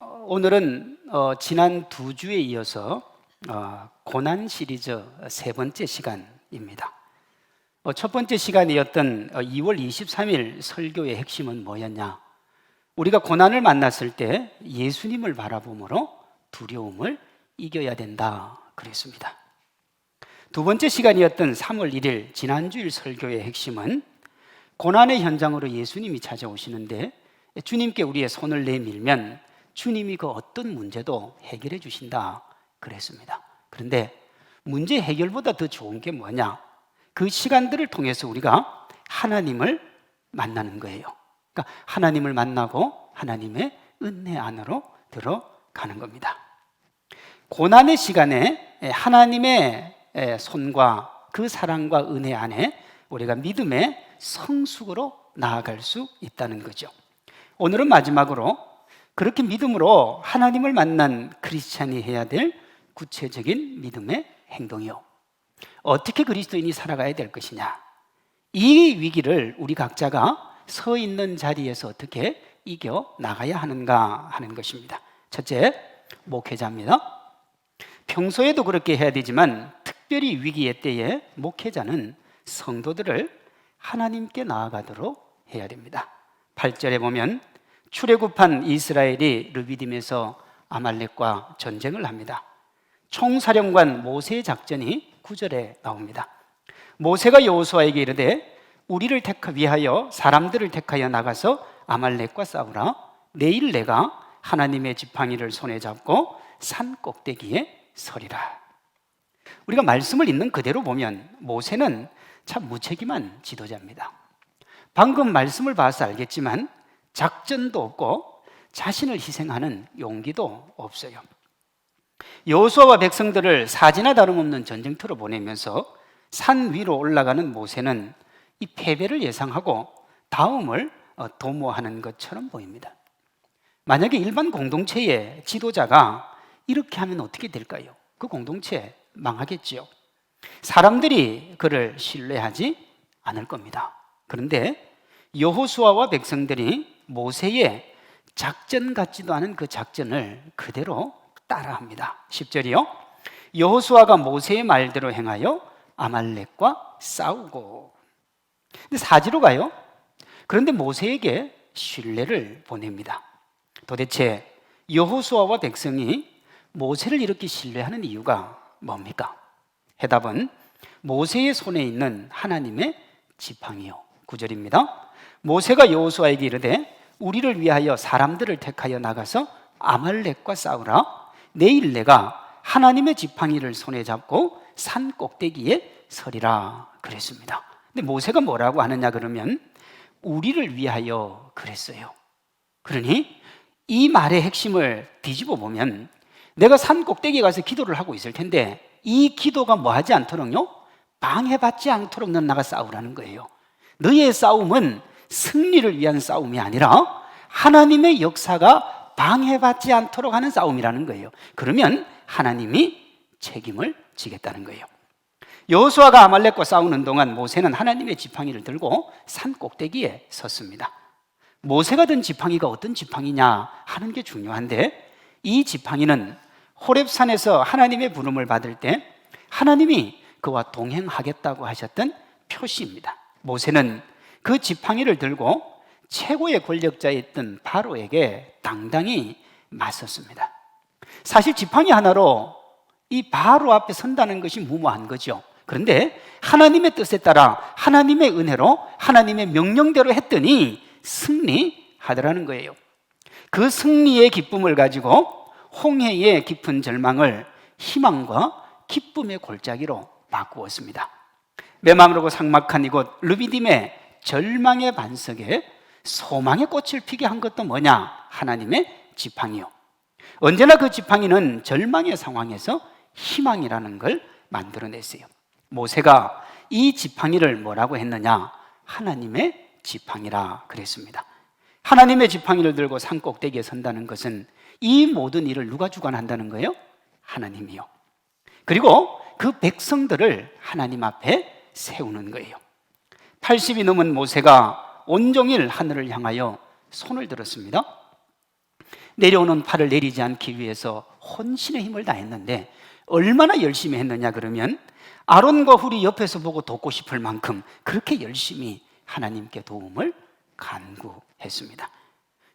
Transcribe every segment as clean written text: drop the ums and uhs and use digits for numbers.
오늘은 지난 두 주에 이어서 고난 시리즈 세 번째 시간입니다. 첫 번째 시간이었던 2월 23일 설교의 핵심은 뭐였냐? 우리가 고난을 만났을 때 예수님을 바라보므로 두려움을 이겨야 된다 그랬습니다. 두 번째 시간이었던 3월 1일 지난주일 설교의 핵심은 고난의 현장으로 예수님이 찾아오시는데 주님께 우리의 손을 내밀면 주님이 그 어떤 문제도 해결해 주신다 그랬습니다. 그런데 문제 해결보다 더 좋은 게 뭐냐? 그 시간들을 통해서 우리가 하나님을 만나는 거예요. 그러니까 하나님을 만나고 하나님의 은혜 안으로 들어가는 겁니다. 고난의 시간에 하나님의 손과 그 사랑과 은혜 안에 우리가 믿음의 성숙으로 나아갈 수 있다는 거죠. 오늘은 마지막으로 그렇게 믿음으로 하나님을 만난 크리스찬이 해야 될 구체적인 믿음의 행동이요, 어떻게 그리스도인이 살아가야 될 것이냐, 이 위기를 우리 각자가 서 있는 자리에서 어떻게 이겨 나가야 하는가 하는 것입니다. 첫째, 목회자입니다. 평소에도 그렇게 해야 되지만 특별히 위기의 때에 목회자는 성도들을 하나님께 나아가도록 해야 됩니다. 8절에 보면 출애굽한 이스라엘이 르비딤에서 아말렉과 전쟁을 합니다. 총사령관 모세의 작전이 9절에 나옵니다. 모세가 여호수아에게 이르되 우리를 위하여 사람들을 택하여 나가서 아말렉과 싸우라. 내일 내가 하나님의 지팡이를 손에 잡고 산 꼭대기에 서리라. 우리가 말씀을 있는 그대로 보면 모세는 참 무책임한 지도자입니다. 방금 말씀을 봐서 알겠지만 작전도 없고 자신을 희생하는 용기도 없어요. 여호수아와 백성들을 사지나 다름없는 전쟁터로 보내면서 산 위로 올라가는 모세는 이 패배를 예상하고 다음을 도모하는 것처럼 보입니다. 만약에 일반 공동체의 지도자가 이렇게 하면 어떻게 될까요? 그 공동체 망하겠지요. 사람들이 그를 신뢰하지 않을 겁니다. 그런데 여호수아와 백성들이 모세의 작전 같지도 않은 그 작전을 그대로 따라합니다. 10절이요. 여호수아가 모세의 말대로 행하여 아말렉과 싸우고. 근데 4지로 가요. 그런데 모세에게 신뢰를 보냅니다. 도대체 여호수아와 백성이 모세를 이렇게 신뢰하는 이유가 뭡니까? 해답은 모세의 손에 있는 하나님의 지팡이요. 9절입니다. 모세가 여호수아에게 이르되 우리를 위하여 사람들을 택하여 나가서 아말렉과 싸우라. 내일 내가 하나님의 지팡이를 손에 잡고 산 꼭대기에 서리라 그랬습니다. 근데 모세가 뭐라고 하느냐 그러면 우리를 위하여 그랬어요. 그러니 이 말의 핵심을 뒤집어 보면 내가 산 꼭대기에 가서 기도를 하고 있을 텐데 이 기도가 뭐 하지 않도록요? 방해받지 않도록 넌 나가 싸우라는 거예요. 너의 싸움은 승리를 위한 싸움이 아니라 하나님의 역사가 방해받지 않도록 하는 싸움이라는 거예요. 그러면 하나님이 책임을 지겠다는 거예요. 여호수아가 아말렉과 싸우는 동안 모세는 하나님의 지팡이를 들고 산 꼭대기에 섰습니다. 모세가 든 지팡이가 어떤 지팡이냐 하는 게 중요한데, 이 지팡이는 호렙산에서 하나님의 부름을 받을 때 하나님이 그와 동행하겠다고 하셨던 표시입니다. 모세는 그 지팡이를 들고 최고의 권력자였던 바로에게 당당히 맞섰습니다. 사실 지팡이 하나로 이 바로 앞에 선다는 것이 무모한 거죠. 그런데 하나님의 뜻에 따라 하나님의 은혜로 하나님의 명령대로 했더니 승리하더라는 거예요. 그 승리의 기쁨을 가지고 홍해의 깊은 절망을 희망과 기쁨의 골짜기로 바꾸었습니다. 메마르고 삭막한 이곳 르비딤의 절망의 반석에 소망의 꽃을 피게 한 것도 뭐냐? 하나님의 지팡이요. 언제나 그 지팡이는 절망의 상황에서 희망이라는 걸 만들어냈어요. 모세가 이 지팡이를 뭐라고 했느냐? 하나님의 지팡이라 그랬습니다. 하나님의 지팡이를 들고 산 꼭대기에 선다는 것은 이 모든 일을 누가 주관한다는 거예요? 하나님이요. 그리고 그 백성들을 하나님 앞에 세우는 거예요. 80이 넘은 모세가 온종일 하늘을 향하여 손을 들었습니다. 내려오는 팔을 내리지 않기 위해서 혼신의 힘을 다했는데 얼마나 열심히 했느냐 그러면 아론과 훌이 옆에서 보고 돕고 싶을 만큼 그렇게 열심히 하나님께 도움을 간구했습니다.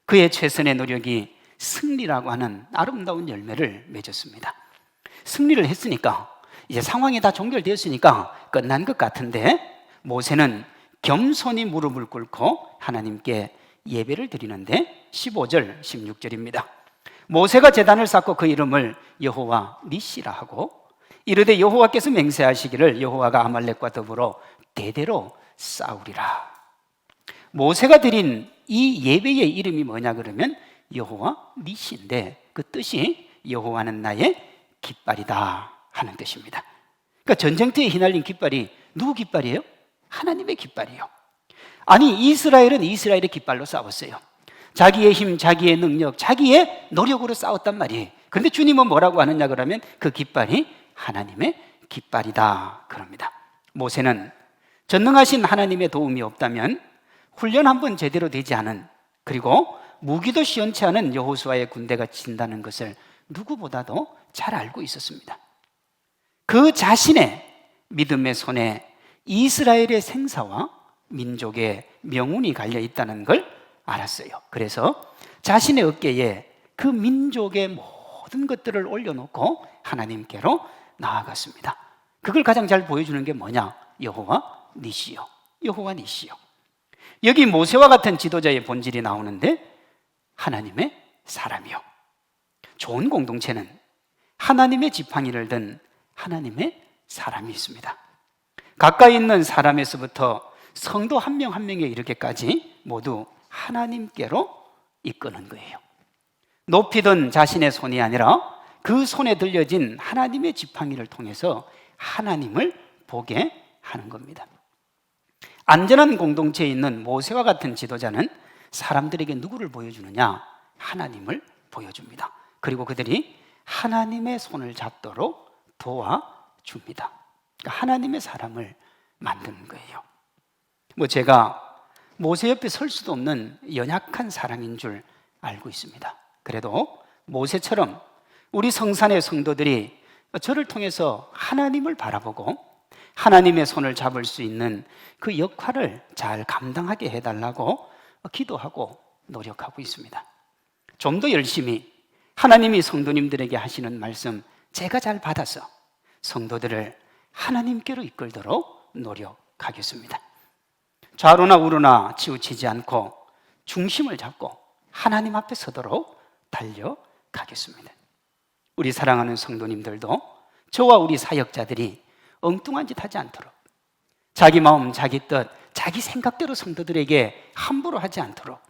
그의 최선의 노력이 승리라고 하는 아름다운 열매를 맺었습니다. 승리를 했으니까 이제 상황이 다 종결되었으니까 끝난 것 같은데 모세는 겸손히 무릎을 꿇고 하나님께 예배를 드리는데 15절 16절입니다. 모세가 제단을 쌓고 그 이름을 여호와 니시라 하고 이르되 여호와께서 맹세하시기를 여호와가 아말렉과 더불어 대대로 싸우리라. 모세가 드린 이 예배의 이름이 뭐냐 그러면 여호와 니시인데 그 뜻이 여호와는 나의 깃발이다 하는 뜻입니다. 그러니까 전쟁터에 휘날린 깃발이 누구 깃발이에요? 하나님의 깃발이에요. 아니 이스라엘은 이스라엘의 깃발로 싸웠어요. 자기의 힘, 자기의 능력, 자기의 노력으로 싸웠단 말이에요. 그런데 주님은 뭐라고 하느냐 그러면 그 깃발이 하나님의 깃발이다 그럽니다. 모세는 전능하신 하나님의 도움이 없다면 훈련 한번 제대로 되지 않은 그리고 무기도 시원치 않은 여호수아의 군대가 진다는 것을 누구보다도 잘 알고 있었습니다. 그 자신의 믿음의 손에 이스라엘의 생사와 민족의 명운이 갈려 있다는 걸 알았어요. 그래서 자신의 어깨에 그 민족의 모든 것들을 올려놓고 하나님께로 나아갔습니다. 그걸 가장 잘 보여주는 게 뭐냐? 여호와 니시요. 여호와 니시요. 여기 모세와 같은 지도자의 본질이 나오는데 하나님의 사람이요. 좋은 공동체는 하나님의 지팡이를 든 하나님의 사람이 있습니다. 가까이 있는 사람에서부터 성도 한 명 한 명에 이르기까지 모두 하나님께로 이끄는 거예요. 높이 든 자신의 손이 아니라 그 손에 들려진 하나님의 지팡이를 통해서 하나님을 보게 하는 겁니다. 안전한 공동체에 있는 모세와 같은 지도자는 사람들에게 누구를 보여주느냐? 하나님을 보여줍니다. 그리고 그들이 하나님의 손을 잡도록 도와줍니다. 그러니까 하나님의 사람을 만드는 거예요. 제가 모세 옆에 설 수도 없는 연약한 사람인 줄 알고 있습니다. 그래도 모세처럼 우리 성산의 성도들이 저를 통해서 하나님을 바라보고 하나님의 손을 잡을 수 있는 그 역할을 잘 감당하게 해달라고 기도하고 노력하고 있습니다. 좀 더 열심히 하나님이 성도님들에게 하시는 말씀 제가 잘 받아서 성도들을 하나님께로 이끌도록 노력하겠습니다. 좌로나 우로나 치우치지 않고 중심을 잡고 하나님 앞에 서도록 달려가겠습니다. 우리 사랑하는 성도님들도 저와 우리 사역자들이 엉뚱한 짓 하지 않도록 자기 마음, 자기 뜻, 자기 생각대로 성도들에게 함부로 하지 않도록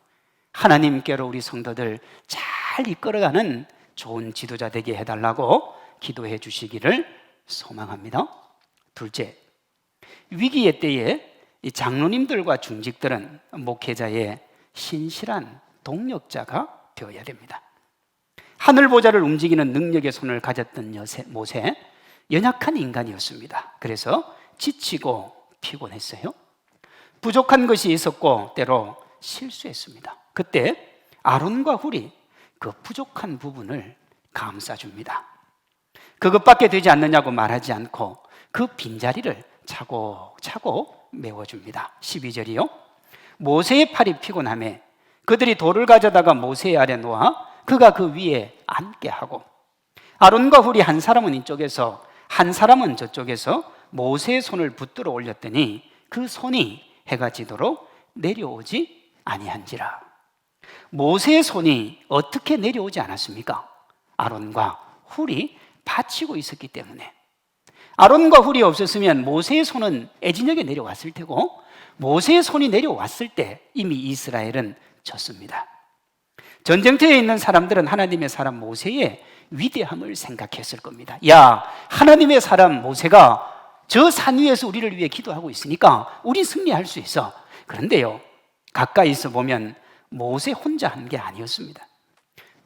하나님께로 우리 성도들 잘 이끌어가는 좋은 지도자 되게 해달라고 기도해 주시기를 소망합니다. 둘째, 위기의 때에 이 장로님들과 중직들은 목회자의 신실한 동력자가 되어야 됩니다. 하늘 보좌를 움직이는 능력의 손을 가졌던 모세, 연약한 인간이었습니다. 그래서 지치고 피곤했어요. 부족한 것이 있었고 때로 실수했습니다. 그때 아론과 훌이 그 부족한 부분을 감싸줍니다. 그것밖에 되지 않느냐고 말하지 않고 그 빈자리를 차곡차곡 메워줍니다. 12절이요. 모세의 팔이 피곤하매 그들이 돌을 가져다가 모세의 아래 놓아 그가 그 위에 앉게 하고 아론과 훌이 한 사람은 이쪽에서 한 사람은 저쪽에서 모세의 손을 붙들어 올렸더니 그 손이 해가 지도록 내려오지 아니한지라. 모세의 손이 어떻게 내려오지 않았습니까? 아론과 훌이 받치고 있었기 때문에. 아론과 훌이 없었으면 모세의 손은 애진역에 내려왔을 테고 모세의 손이 내려왔을 때 이미 이스라엘은 졌습니다. 전쟁터에 있는 사람들은 하나님의 사람 모세의 위대함을 생각했을 겁니다. 야, 하나님의 사람 모세가 저 산 위에서 우리를 위해 기도하고 있으니까 우리 승리할 수 있어. 그런데요, 가까이서 보면 모세 혼자 한 게 아니었습니다.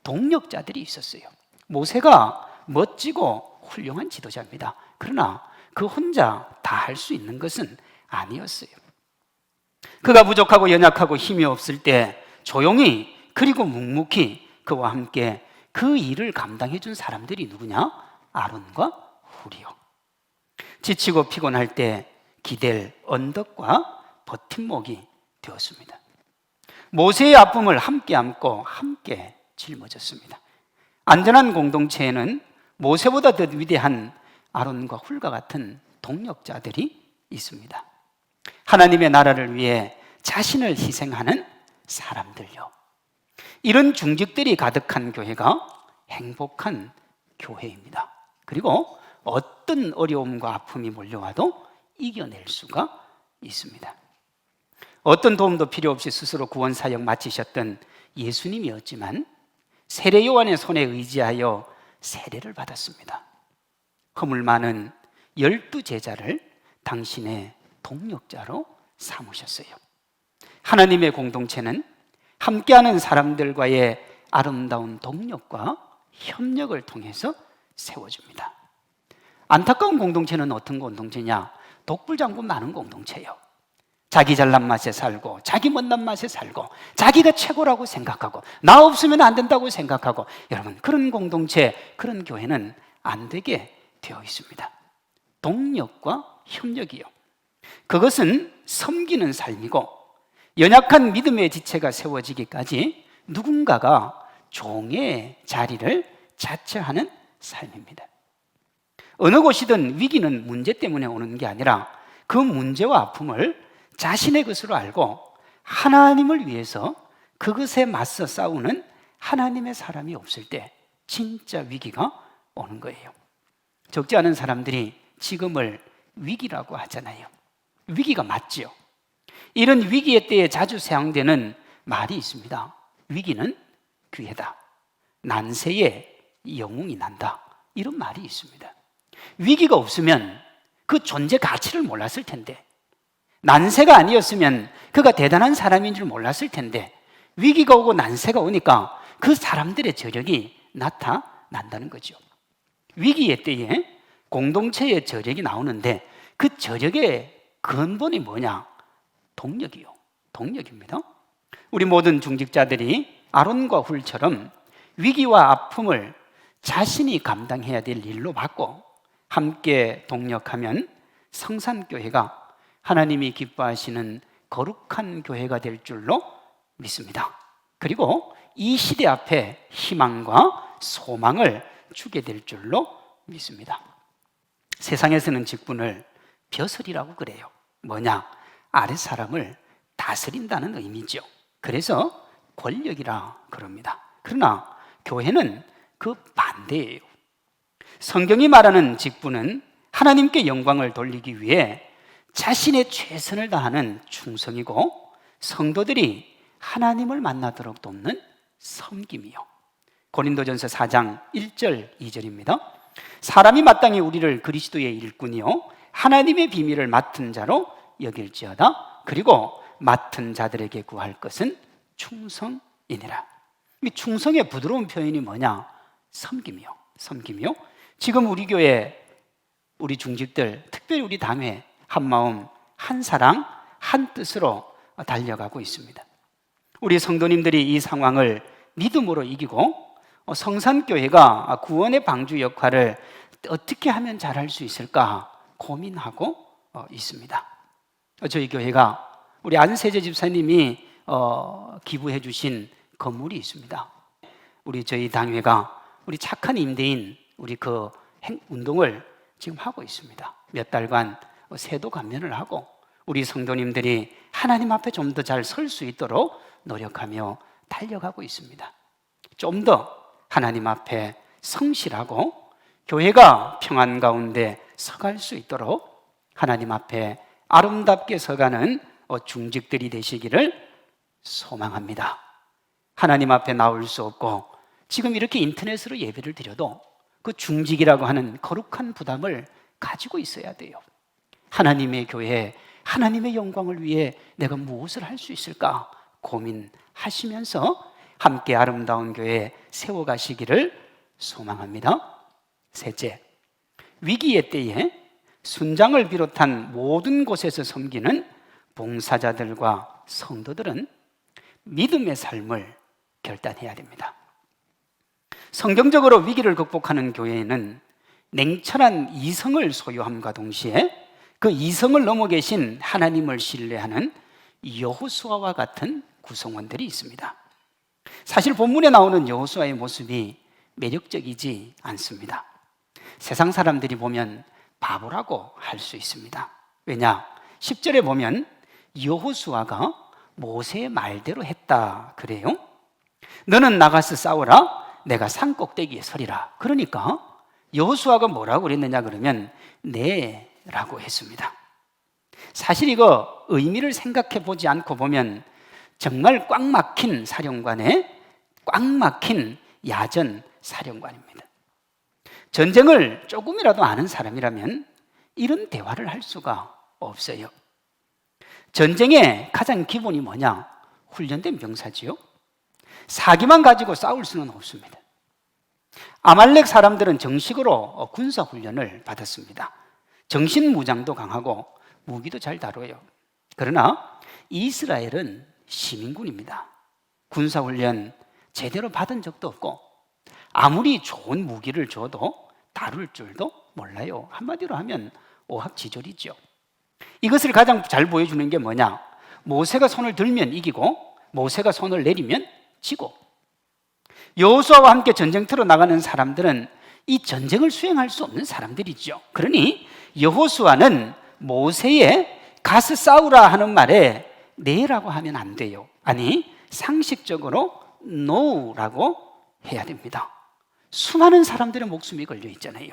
동력자들이 있었어요. 모세가 멋지고 훌륭한 지도자입니다. 그러나 그 혼자 다 할 수 있는 것은 아니었어요. 그가 부족하고 연약하고 힘이 없을 때 조용히 그리고 묵묵히 그와 함께 그 일을 감당해 준 사람들이 누구냐? 아론과 훌이요. 지치고 피곤할 때 기댈 언덕과 버팀목이 되었습니다. 모세의 아픔을 함께 안고 함께 짊어졌습니다. 안전한 공동체에는 모세보다 더 위대한 아론과 훌과 같은 동력자들이 있습니다. 하나님의 나라를 위해 자신을 희생하는 사람들요. 이런 중직들이 가득한 교회가 행복한 교회입니다. 그리고 어떤 어려움과 아픔이 몰려와도 이겨낼 수가 있습니다. 어떤 도움도 필요 없이 스스로 구원 사역 마치셨던 예수님이었지만 세례 요한의 손에 의지하여 세례를 받았습니다. 허물 많은 12제자를 당신의 동력자로 삼으셨어요. 하나님의 공동체는 함께하는 사람들과의 아름다운 동력과 협력을 통해서 세워집니다. 안타까운 공동체는 어떤 공동체냐? 독불장군 많은 공동체예요. 자기 잘난 맛에 살고 자기 못난 맛에 살고 자기가 최고라고 생각하고 나 없으면 안 된다고 생각하고, 여러분, 그런 공동체, 그런 교회는 안 되게 되어 있습니다. 동력과 협력이요. 그것은 섬기는 삶이고 연약한 믿음의 지체가 세워지기까지 누군가가 종의 자리를 자처하는 삶입니다. 어느 곳이든 위기는 문제 때문에 오는 게 아니라 그 문제와 아픔을 자신의 것으로 알고 하나님을 위해서 그것에 맞서 싸우는 하나님의 사람이 없을 때 진짜 위기가 오는 거예요. 적지 않은 사람들이 지금을 위기라고 하잖아요. 위기가 맞지요. 이런 위기의 때에 자주 사용되는 말이 있습니다. 위기는 기회다. 난세에 영웅이 난다. 이런 말이 있습니다. 위기가 없으면 그 존재 가치를 몰랐을 텐데, 난세가 아니었으면 그가 대단한 사람인 줄 몰랐을 텐데, 위기가 오고 난세가 오니까 그 사람들의 저력이 나타난다는 거죠. 위기의 때에 공동체의 저력이 나오는데 그 저력의 근본이 뭐냐? 동력이요. 동력입니다. 우리 모든 중직자들이 아론과 훌처럼 위기와 아픔을 자신이 감당해야 될 일로 받고 함께 동력하면 성산교회가 하나님이 기뻐하시는 거룩한 교회가 될 줄로 믿습니다. 그리고 이 시대 앞에 희망과 소망을 주게 될 줄로 믿습니다. 세상에서는 직분을 벼슬이라고 그래요. 뭐냐? 아랫사람을 다스린다는 의미죠. 그래서 권력이라 그럽니다. 그러나 교회는 그 반대예요. 성경이 말하는 직분은 하나님께 영광을 돌리기 위해 자신의 최선을 다하는 충성이고 성도들이 하나님을 만나도록 돕는 섬김이요. 고린도전서 4장 1절 2절입니다. 사람이 마땅히 우리를 그리스도의 일꾼이요 하나님의 비밀을 맡은 자로 여길지어다. 그리고 맡은 자들에게 구할 것은 충성이니라. 이 충성의 부드러운 표현이 뭐냐? 섬김이요. 섬김이요. 지금 우리 교회, 우리 중직들, 특별히 우리 당회 한 마음, 한 사랑, 한 뜻으로 달려가고 있습니다. 우리 성도님들이 이 상황을 믿음으로 이기고 성산교회가 구원의 방주 역할을 어떻게 하면 잘할 수 있을까 고민하고 있습니다. 저희 교회가 우리 안세재 집사님이 기부해 주신 건물이 있습니다. 우리 저희 당회가 우리 착한 임대인 우리 그 운동을 지금 하고 있습니다. 몇 달간 세도 감면을 하고 우리 성도님들이 하나님 앞에 좀 더 잘 설 수 있도록 노력하며 달려가고 있습니다. 좀 더 하나님 앞에 성실하고 교회가 평안 가운데 서갈 수 있도록 하나님 앞에 아름답게 서가는 중직들이 되시기를 소망합니다. 하나님 앞에 나올 수 없고 지금 이렇게 인터넷으로 예배를 드려도 그 중직이라고 하는 거룩한 부담을 가지고 있어야 돼요. 하나님의 교회, 하나님의 영광을 위해 내가 무엇을 할 수 있을까 고민하시면서 함께 아름다운 교회 세워가시기를 소망합니다. 셋째, 위기의 때에 순장을 비롯한 모든 곳에서 섬기는 봉사자들과 성도들은 믿음의 삶을 결단해야 됩니다. 성경적으로 위기를 극복하는 교회에는 냉철한 이성을 소유함과 동시에 그 이성을 넘어 계신 하나님을 신뢰하는 여호수아와 같은 구성원들이 있습니다. 사실 본문에 나오는 여호수아의 모습이 매력적이지 않습니다. 세상 사람들이 보면 바보라고 할 수 있습니다. 왜냐? 10절에 보면 여호수아가 모세의 말대로 했다 그래요. 너는 나가서 싸우라, 내가 산 꼭대기에 서리라. 그러니까 여호수아가 뭐라고 그랬느냐 그러면 네 라고 했습니다. 사실 이거 의미를 생각해 보지 않고 보면 정말 꽉 막힌 사령관의 꽉 막힌 야전 사령관입니다. 전쟁을 조금이라도 아는 사람이라면 이런 대화를 할 수가 없어요. 전쟁의 가장 기본이 뭐냐? 훈련된 병사지요. 사기만 가지고 싸울 수는 없습니다. 아말렉 사람들은 정식으로 군사 훈련을 받았습니다. 정신 무장도 강하고 무기도 잘 다뤄요. 그러나 이스라엘은 시민군입니다. 군사 훈련 제대로 받은 적도 없고 아무리 좋은 무기를 줘도 다룰 줄도 몰라요. 한마디로 하면 오합지졸이죠. 이것을 가장 잘 보여주는 게 뭐냐? 모세가 손을 들면 이기고 모세가 손을 내리면 지고, 여호수아와 함께 전쟁터로 나가는 사람들은 이 전쟁을 수행할 수 없는 사람들이죠. 그러니 여호수아는 모세의 가서 싸우라 하는 말에 네라고 하면 안 돼요. 아니, 상식적으로 no라고 해야 됩니다. 수많은 사람들의 목숨이 걸려 있잖아요.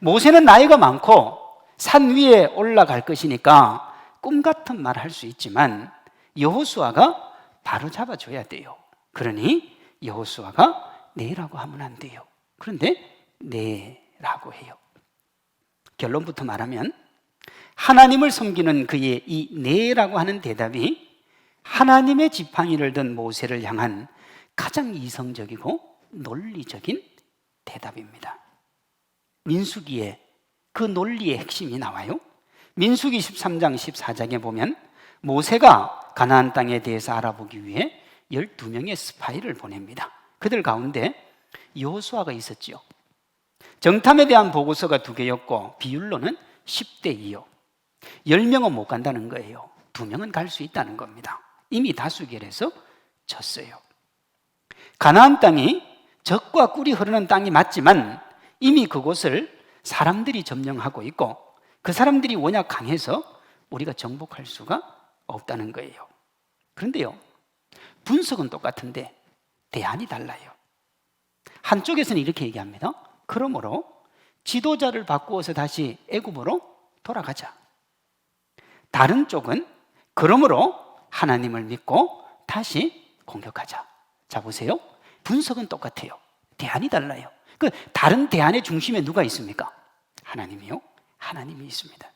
모세는 나이가 많고 산 위에 올라갈 것이니까 꿈 같은 말 할 수 있지만 여호수아가 바로 잡아줘야 돼요. 그러니 여호수아가 네라고 하면 안 돼요. 그런데 네라고 해요. 결론부터 말하면 하나님을 섬기는 그의 이 네라고 하는 대답이 하나님의 지팡이를 든 모세를 향한 가장 이성적이고 논리적인 대답입니다. 민수기에 그 논리의 핵심이 나와요. 민수기 13장 14장에 보면 모세가 가나안 땅에 대해서 알아보기 위해 12명의 스파이를 보냅니다. 그들 가운데 여호수아가 있었지요. 정탐에 대한 보고서가 2개였고 비율로는 10대 2요. 10명은 못 간다는 거예요. 2명은 갈 수 있다는 겁니다. 이미 다수결해서 졌어요. 가나안 땅이 젖과 꿀이 흐르는 땅이 맞지만 이미 그곳을 사람들이 점령하고 있고 그 사람들이 워낙 강해서 우리가 정복할 수가 없다는 거예요. 그런데요, 분석은 똑같은데 대안이 달라요. 한쪽에서는 이렇게 얘기합니다. 그러므로 지도자를 바꾸어서 다시 애굽으로 돌아가자. 다른 쪽은 그러므로 하나님을 믿고 다시 공격하자. 자, 보세요. 분석은 똑같아요. 대안이 달라요. 그 다른 대안의 중심에 누가 있습니까? 하나님이요. 하나님이 있습니다.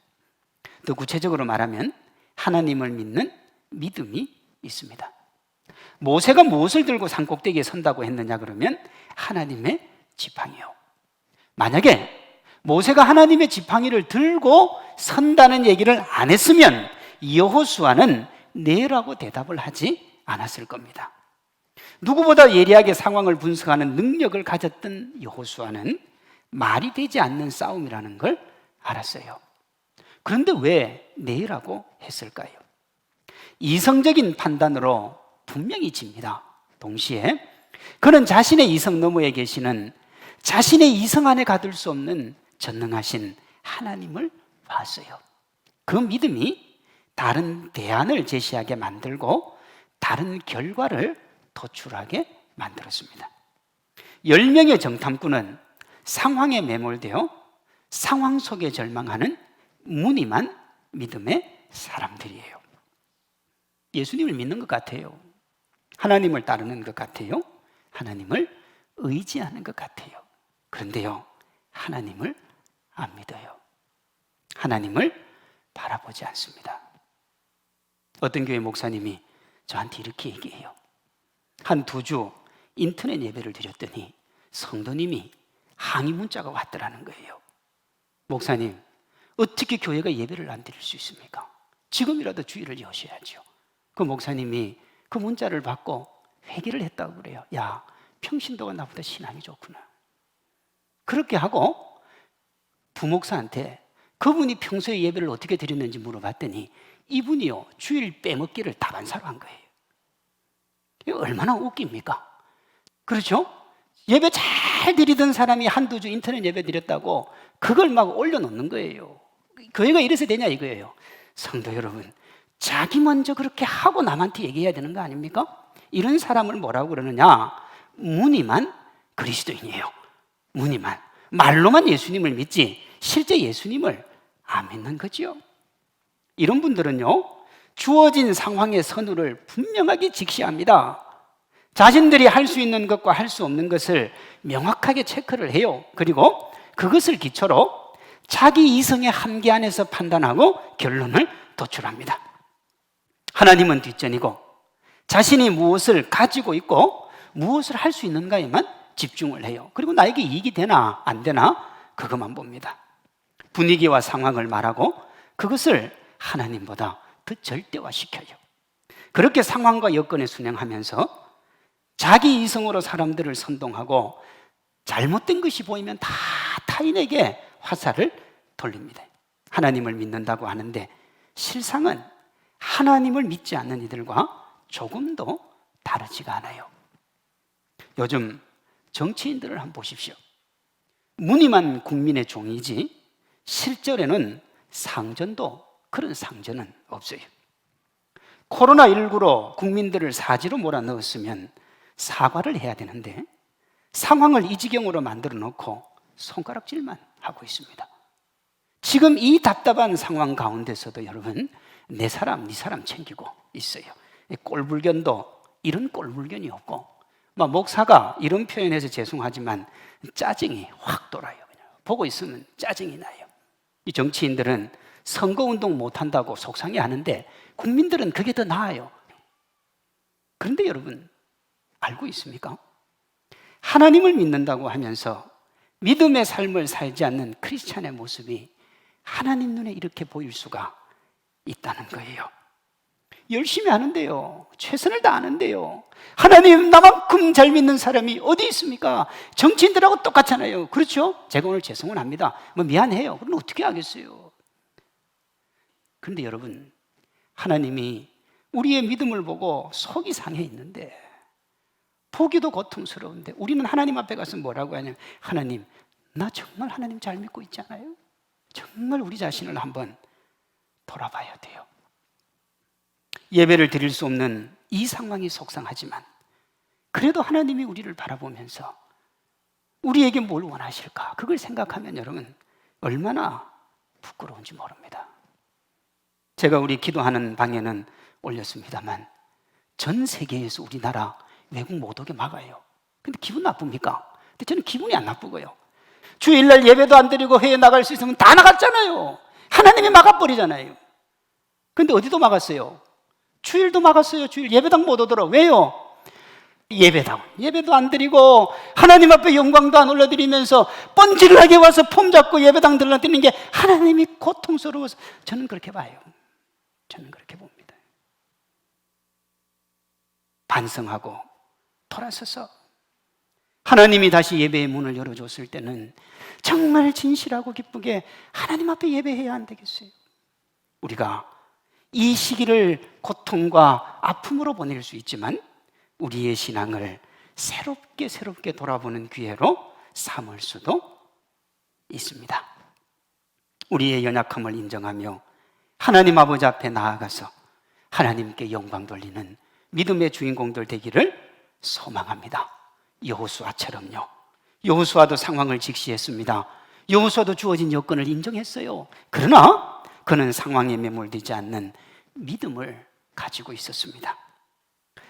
더 구체적으로 말하면 하나님을 믿는 믿음이 있습니다. 모세가 무엇을 들고 산꼭대기에 선다고 했느냐 그러면 하나님의 지팡이요. 만약에 모세가 하나님의 지팡이를 들고 선다는 얘기를 안 했으면 여호수아는 네라고 대답을 하지 않았을 겁니다. 누구보다 예리하게 상황을 분석하는 능력을 가졌던 여호수아는 말이 되지 않는 싸움이라는 걸 알았어요. 그런데 왜 네라고 했을까요? 이성적인 판단으로 분명히 집니다. 동시에 그는 자신의 이성 너머에 계시는 자신의 이성 안에 가둘 수 없는 전능하신 하나님을 봤어요. 그 믿음이 다른 대안을 제시하게 만들고 다른 결과를 도출하게 만들었습니다. 10명의 정탐꾼은 상황에 매몰되어 상황 속에 절망하는 무늬만 믿음의 사람들이에요. 예수님을 믿는 것 같아요. 하나님을 따르는 것 같아요. 하나님을 의지하는 것 같아요. 그런데요, 하나님을 안 믿어요. 하나님을 바라보지 않습니다. 어떤 교회 목사님이 저한테 이렇게 얘기해요. 한 2주 인터넷 예배를 드렸더니 성도님이 항의 문자가 왔더라는 거예요. 목사님, 어떻게 교회가 예배를 안 드릴 수 있습니까? 지금이라도 주의를 여셔야죠. 그 목사님이 그 문자를 받고 회개를 했다고 그래요. 야, 평신도가 나보다 신앙이 좋구나. 그렇게 하고 부목사한테 그분이 평소에 예배를 어떻게 드렸는지 물어봤더니 이분이요, 주일 빼먹기를 다반사로 한 거예요. 이거 얼마나 웃깁니까? 그렇죠? 예배 잘 드리던 사람이 한두 주 인터넷 예배 드렸다고 그걸 막 올려놓는 거예요. 교회가 이래서 되냐 이거예요. 성도 여러분, 자기 먼저 그렇게 하고 남한테 얘기해야 되는 거 아닙니까? 이런 사람을 뭐라고 그러느냐? 무늬만 그리스도인이에요. 무늬만. 말로만 예수님을 믿지 실제 예수님을 안 믿는 거죠. 이런 분들은요, 주어진 상황의 선우를 분명하게 직시합니다. 자신들이 할 수 있는 것과 할 수 없는 것을 명확하게 체크를 해요. 그리고 그것을 기초로 자기 이성의 한계 안에서 판단하고 결론을 도출합니다. 하나님은 뒷전이고 자신이 무엇을 가지고 있고 무엇을 할 수 있는가에만 집중을 해요. 그리고 나에게 이익이 되나 안 되나 그것만 봅니다. 분위기와 상황을 말하고 그것을 하나님보다 더 절대화시켜요. 그렇게 상황과 여건에 순응하면서 자기 이성으로 사람들을 선동하고 잘못된 것이 보이면 다 타인에게 화살을 돌립니다. 하나님을 믿는다고 하는데 실상은 하나님을 믿지 않는 이들과 조금도 다르지가 않아요. 요즘 정치인들을 한번 보십시오. 무늬만 국민의 종이지 실제로는 상전도 그런 상전은 없어요. 코로나19로 국민들을 사지로 몰아넣었으면 사과를 해야 되는데 상황을 이 지경으로 만들어 놓고 손가락질만 하고 있습니다. 지금 이 답답한 상황 가운데서도 여러분 내 사람, 네 사람 챙기고 있어요. 꼴불견도 이런 꼴불견이 없고 목사가 이런 표현해서 죄송하지만 짜증이 확 돌아요. 그냥 보고 있으면 짜증이 나요. 이 정치인들은 선거운동 못한다고 속상해하는데 국민들은 그게 더 나아요. 그런데 여러분 알고 있습니까? 하나님을 믿는다고 하면서 믿음의 삶을 살지 않는 크리스찬의 모습이 하나님 눈에 이렇게 보일 수가 있다는 거예요. 열심히 하는데요, 최선을 다하는데요, 하나님 나만큼 잘 믿는 사람이 어디 있습니까? 정치인들하고 똑같잖아요. 그렇죠? 제가 오늘 죄송은 합니다. 미안해요. 그럼 어떻게 하겠어요? 그런데 여러분, 하나님이 우리의 믿음을 보고 속이 상해 있는데 보기도 고통스러운데 우리는 하나님 앞에 가서 뭐라고 하냐면 하나님, 나 정말 하나님 잘 믿고 있지 않아요? 정말 우리 자신을 한번 돌아봐야 돼요. 예배를 드릴 수 없는 이 상황이 속상하지만 그래도 하나님이 우리를 바라보면서 우리에게 뭘 원하실까? 그걸 생각하면 여러분 얼마나 부끄러운지 모릅니다. 제가 우리 기도하는 방에는 올렸습니다만 전 세계에서 우리나라 외국 못 오게 막아요. 근데 기분 나쁩니까? 근데 저는 기분이 안 나쁘고요. 주일날 예배도 안 드리고 회에 나갈 수 있으면 다 나갔잖아요. 하나님이 막아버리잖아요. 근데 어디도 막았어요? 주일도 막았어요. 주일 예배당 못 오더라고요. 왜요? 예배도 안 드리고 하나님 앞에 영광도 안 올려드리면서 뻔질하게 와서 폼 잡고 예배당 들러드리는 게 하나님이 고통스러워서 저는 그렇게 봐요. 저는 그렇게 봅니다. 반성하고 돌아서서 하나님이 다시 예배의 문을 열어줬을 때는 정말 진실하고 기쁘게 하나님 앞에 예배해야 안 되겠어요? 우리가 이 시기를 고통과 아픔으로 보낼 수 있지만 우리의 신앙을 새롭게 돌아보는 기회로 삼을 수도 있습니다. 우리의 연약함을 인정하며 하나님 아버지 앞에 나아가서 하나님께 영광 돌리는 믿음의 주인공들 되기를 소망합니다. 여호수아처럼요. 여호수아도 상황을 직시했습니다. 여호수아도 주어진 여건을 인정했어요. 그러나 그는 상황에 매몰되지 않는 믿음을 가지고 있었습니다.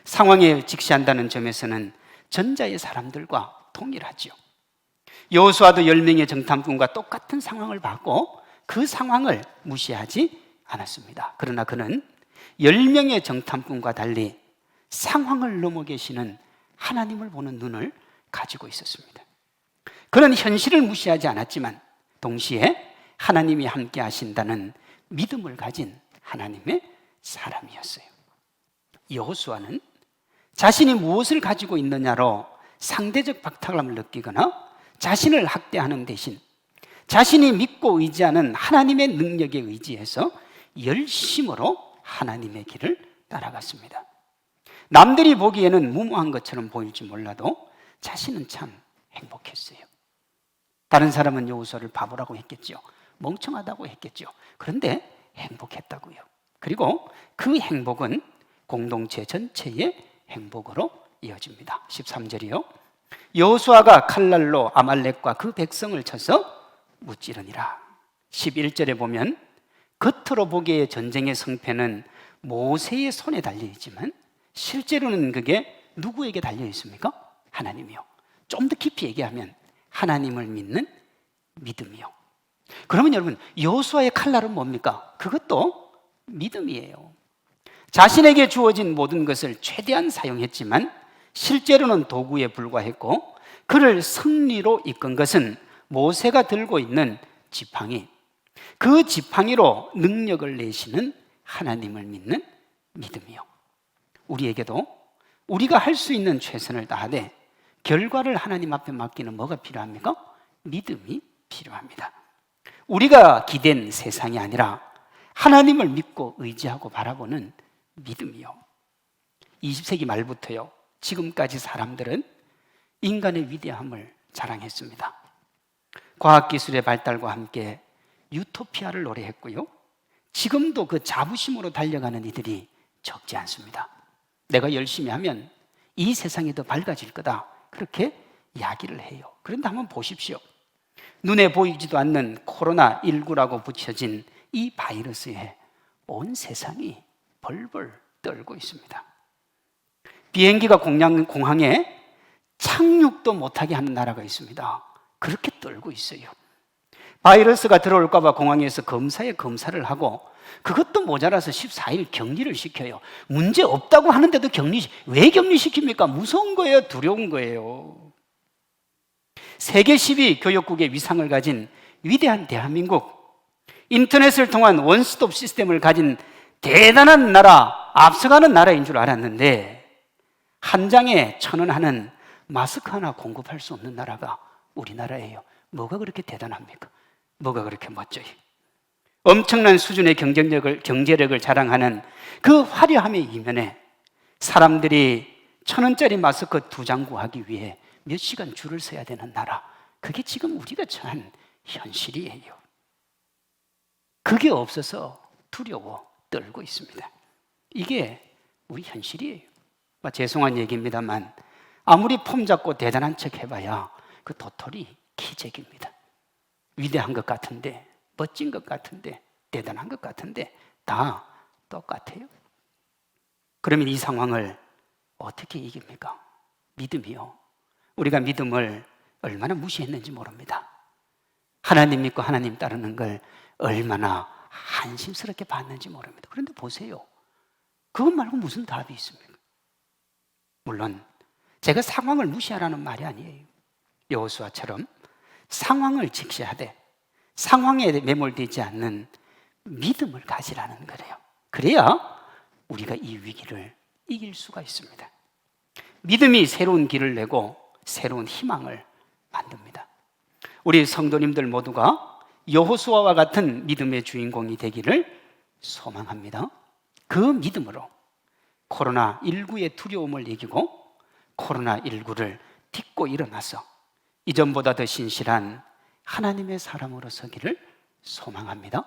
상황에 직시한다는 점에서는 전자의 사람들과 동일하지요. 여호수아도 10명의 정탐꾼과 똑같은 상황을 봤고 그 상황을 무시하지 않았습니다. 그러나 그는 10명의 정탐꾼과 달리 상황을 넘어 계시는 하나님을 보는 눈을 가지고 있었습니다. 그는 현실을 무시하지 않았지만 동시에 하나님이 함께 하신다는 믿음을 가진 하나님의 사람이었어요. 여호수아는 자신이 무엇을 가지고 있느냐로 상대적 박탈감을 느끼거나 자신을 학대하는 대신 자신이 믿고 의지하는 하나님의 능력에 의지해서 열심으로 하나님의 길을 따라갔습니다. 남들이 보기에는 무모한 것처럼 보일지 몰라도 자신은 참 행복했어요. 다른 사람은 여호수아를 바보라고 했겠죠. 멍청하다고 했겠죠. 그런데 행복했다고요. 그리고 그 행복은 공동체 전체의 행복으로 이어집니다. 13절이요. 여호수아가 칼날로 아말렉과 그 백성을 쳐서 무찌르니라. 11절에 보면 겉으로 보기에 전쟁의 성패는 모세의 손에 달려있지만 실제로는 그게 누구에게 달려있습니까? 하나님이요. 좀 더 깊이 얘기하면 하나님을 믿는 믿음이요. 그러면 여러분, 여호수아의 칼날은 뭡니까? 그것도 믿음이에요. 자신에게 주어진 모든 것을 최대한 사용했지만 실제로는 도구에 불과했고 그를 승리로 이끈 것은 모세가 들고 있는 지팡이, 그 지팡이로 능력을 내시는 하나님을 믿는 믿음이요. 우리에게도 우리가 할 수 있는 최선을 다하되 결과를 하나님 앞에 맡기는 뭐가 필요합니까? 믿음이 필요합니다. 우리가 기댄 세상이 아니라 하나님을 믿고 의지하고 바라보는 믿음이요. 20세기 말부터요, 지금까지 사람들은 인간의 위대함을 자랑했습니다. 과학기술의 발달과 함께 유토피아를 노래했고요, 지금도 그 자부심으로 달려가는 이들이 적지 않습니다. 내가 열심히 하면 이 세상이 더 밝아질 거다, 그렇게 이야기를 해요. 그런데 한번 보십시오. 눈에 보이지도 않는 코로나19라고 붙여진 이 바이러스에 온 세상이 벌벌 떨고 있습니다. 비행기가 공항에 착륙도 못하게 하는 나라가 있습니다. 그렇게 떨고 있어요. 바이러스가 들어올까 봐 공항에서 검사를 하고 그것도 모자라서 14일 격리를 시켜요. 문제 없다고 하는데도 왜 격리시킵니까? 무서운 거예요? 두려운 거예요? 세계 10위 교역국의 위상을 가진 위대한 대한민국, 인터넷을 통한 원스톱 시스템을 가진 대단한 나라, 앞서가는 나라인 줄 알았는데 한 장에 1,000원 하는 마스크 하나 공급할 수 없는 나라가 우리나라예요. 뭐가 그렇게 대단합니까? 뭐가 그렇게 멋져요? 엄청난 수준의 경제력을 자랑하는 그 화려함의 이면에 사람들이 1,000원짜리 마스크 2장 구하기 위해 몇 시간 줄을 서야 되는 나라, 그게 지금 우리가 처한 현실이에요. 그게 없어서 두려워 떨고 있습니다. 이게 우리 현실이에요. 죄송한 얘기입니다만 아무리 폼 잡고 대단한 척 해봐야 그 도토리 기적입니다. 위대한 것 같은데, 멋진 것 같은데, 대단한 것 같은데 다 똑같아요. 그러면 이 상황을 어떻게 이깁니까? 믿음이요. 우리가 믿음을 얼마나 무시했는지 모릅니다. 하나님 믿고 하나님 따르는 걸 얼마나 한심스럽게 봤는지 모릅니다. 그런데 보세요. 그것 말고 무슨 답이 있습니까? 물론 제가 상황을 무시하라는 말이 아니에요. 여호수아처럼 상황을 직시하되 상황에 매몰되지 않는 믿음을 가지라는 거래요. 그래야 우리가 이 위기를 이길 수가 있습니다. 믿음이 새로운 길을 내고 새로운 희망을 만듭니다. 우리 성도님들 모두가 여호수아와 같은 믿음의 주인공이 되기를 소망합니다. 그 믿음으로 코로나19의 두려움을 이기고 코로나19를 딛고 일어나서 이전보다 더 신실한 하나님의 사람으로 서기를 소망합니다.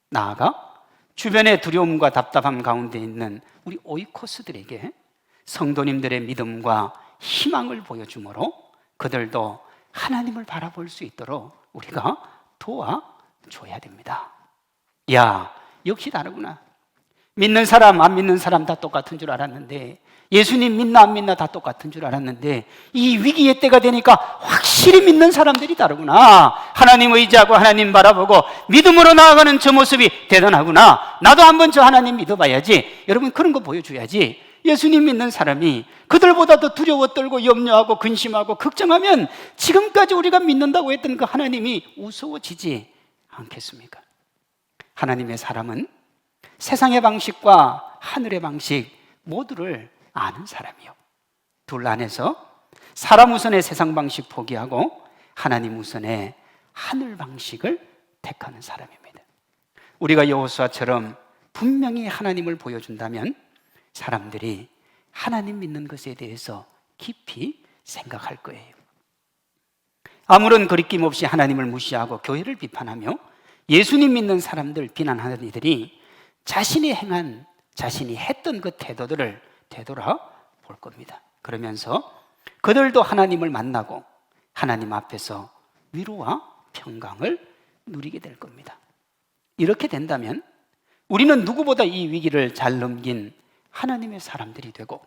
나아가 주변의 두려움과 답답함 가운데 있는 우리 오이코스들에게 성도님들의 믿음과 희망을 보여주므로 그들도 하나님을 바라볼 수 있도록 우리가 도와줘야 됩니다. 야, 역시 다르구나. 믿는 사람, 안 믿는 사람 다 똑같은 줄 알았는데, 예수님 믿나 안 믿나 다 똑같은 줄 알았는데, 이 위기의 때가 되니까 확실히 믿는 사람들이 다르구나. 하나님 의지하고 하나님 바라보고 믿음으로 나아가는 저 모습이 대단하구나. 나도 한번 저 하나님 믿어봐야지. 여러분, 그런 거 보여줘야지. 예수님 믿는 사람이 그들보다 더 두려워 떨고 염려하고 근심하고 걱정하면 지금까지 우리가 믿는다고 했던 그 하나님이 우스워지지 않겠습니까? 하나님의 사람은 세상의 방식과 하늘의 방식 모두를 아는 사람이요. 둘 안에서 사람 우선의 세상 방식 포기하고 하나님 우선의 하늘 방식을 택하는 사람입니다. 우리가 여호수아처럼 분명히 하나님을 보여준다면 사람들이 하나님 믿는 것에 대해서 깊이 생각할 거예요. 아무런 거리낌 없이 하나님을 무시하고 교회를 비판하며 예수님 믿는 사람들 비난하는 이들이 자신이 행한, 자신이 했던 그 태도들을 되돌아볼 겁니다. 그러면서 그들도 하나님을 만나고 하나님 앞에서 위로와 평강을 누리게 될 겁니다. 이렇게 된다면 우리는 누구보다 이 위기를 잘 넘긴 하나님의 사람들이 되고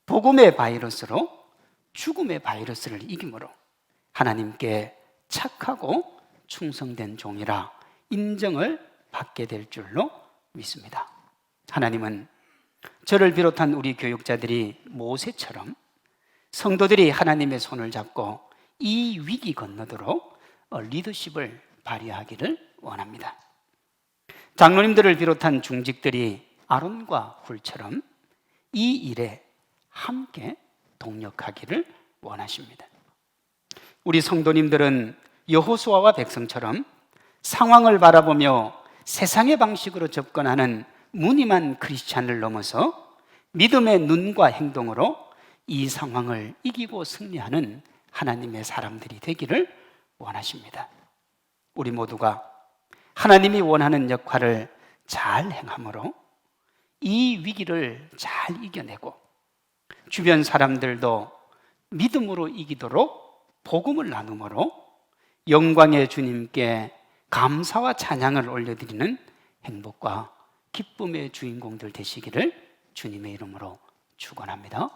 복음의 바이러스로 죽음의 바이러스를 이김으로 하나님께 착하고 충성된 종이라 인정을 받게 될 줄로 믿습니다. 하나님은 저를 비롯한 우리 교육자들이 모세처럼 성도들이 하나님의 손을 잡고 이 위기 건너도록 리더십을 발휘하기를 원합니다. 장로님들을 비롯한 중직들이 아론과 훌처럼 이 일에 함께 동력하기를 원하십니다. 우리 성도님들은 여호수아와 백성처럼 상황을 바라보며 세상의 방식으로 접근하는 무늬만 크리스찬을 넘어서 믿음의 눈과 행동으로 이 상황을 이기고 승리하는 하나님의 사람들이 되기를 원하십니다. 우리 모두가 하나님이 원하는 역할을 잘 행함으로 이 위기를 잘 이겨내고 주변 사람들도 믿음으로 이기도록 복음을 나눔으로 영광의 주님께 감사와 찬양을 올려드리는 행복과 기쁨의 주인공들 되시기를 주님의 이름으로 축원합니다.